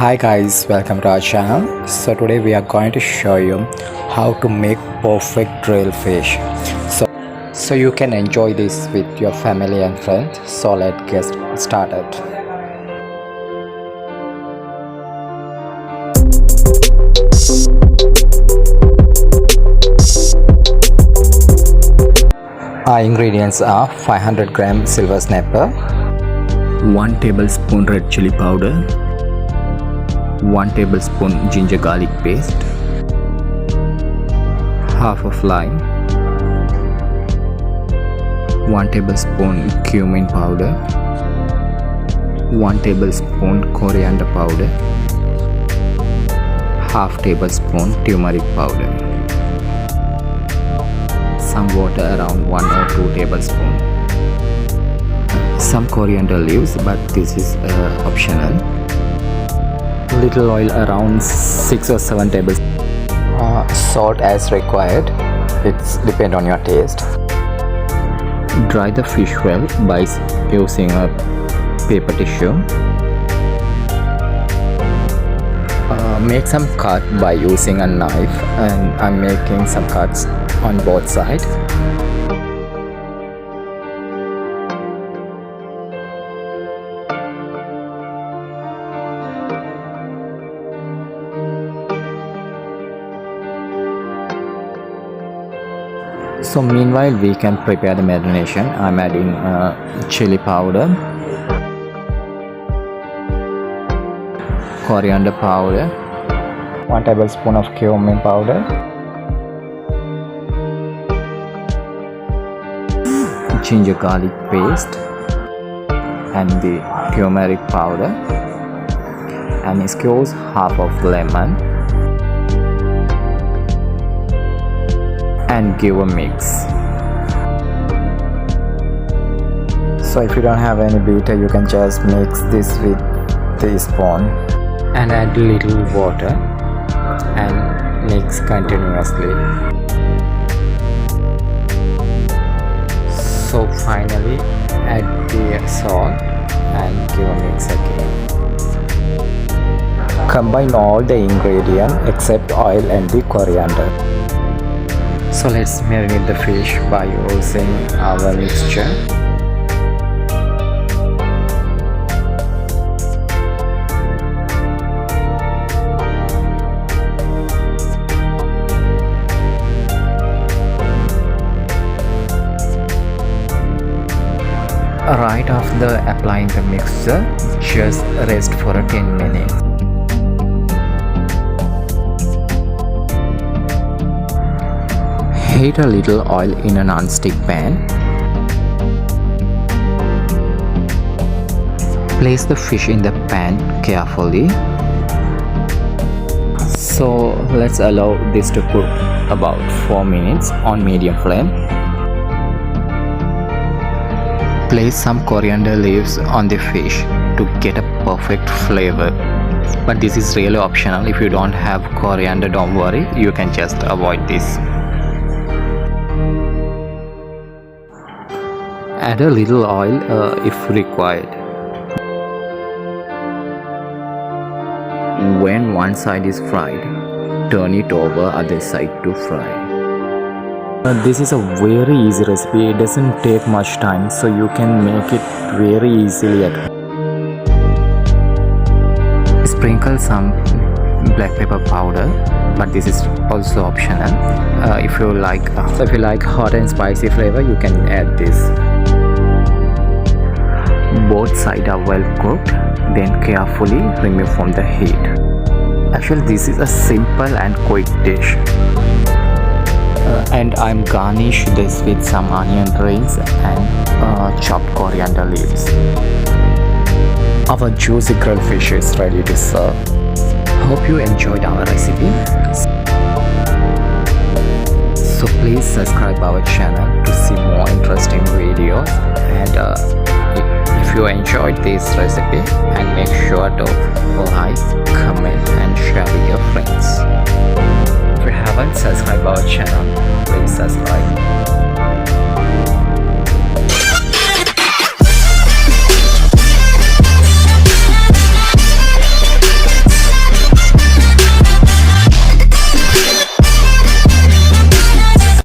Hi guys, welcome to our channel. So today we are going to show you how to make perfect grilled fish. So you can enjoy this with your family and friends. So let's get started. Our ingredients are 500 gram silver snapper, 1 tablespoon red chili powder, 1 tablespoon ginger garlic paste, half of lime, 1 tablespoon cumin powder, 1 tablespoon coriander powder, half tablespoon turmeric powder, some water around 1 or 2 tablespoons, some coriander leaves but this is optional, little oil around 6 or 7 tablespoons, salt as required, it's depend on your taste. Dry the fish well by using a paper tissue. Make some cut by using a knife, and I'm making some cuts on both sides. So meanwhile we can prepare the marination. I'm adding chili powder, coriander powder, 1 tablespoon of cumin powder, ginger garlic paste and the turmeric powder, and squeeze half of lemon and give a mix. So if you don't have any beater, you can just mix this with the spoon and add a little water and mix continuously. So finally add the salt and give a mix again. Combine all the ingredients except oil and the coriander. So let's marinate the fish by using our mixture. Right after applying the mixture, just rest for 10 minutes. Heat a little oil in a non-stick pan. Place the fish in the pan carefully. So let's allow this to cook about 4 minutes on medium flame. Place some coriander leaves on the fish to get a perfect flavor. But this is really optional. If you don't have coriander, don't worry, you can just avoid this. Add a little oil if required. When one side is fried, turn it over other side to fry. This is a very easy recipe. It doesn't take much time, so you can make it very easily at home. Sprinkle some black pepper powder, but this is also optional. If you like hot and spicy flavor, you can add this. Both sides are well cooked, then carefully remove from the heat. Actually, this is a simple and quick dish. And I'm garnish this with some onion rings and chopped coriander leaves. Our juicy grilled fish is ready to serve. Hope you enjoyed our recipe. So please subscribe our channel to see more interesting videos, and if you enjoyed this recipe, and make sure to like, comment and share with your friends. If you haven't subscribed our channel, please subscribe.